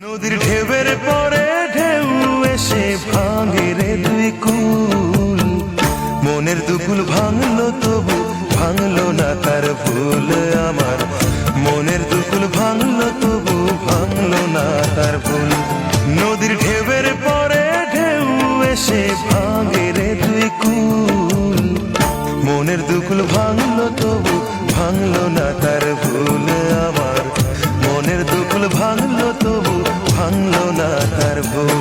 নদীর ঢেউয়ের পরে ঢেউ এসে ভাঙে রে দুই কুল, মনের দুকুল ভাঙলো তবু ভাঙলো না তার ভুল। আমার মনের দুকুল ভাঙলো তবু ভাঙলো না তার ভুল। নদীর ঢেউয়ের পরে ঢেউ এসে ভাঙে রে দুই কুল, মনের দুকুল ভাঙলো তবু ভাঙলো না তার ভুল। আমার মনের দুকুল ভাঙলো তবু ভাঙলো না তার ভুল।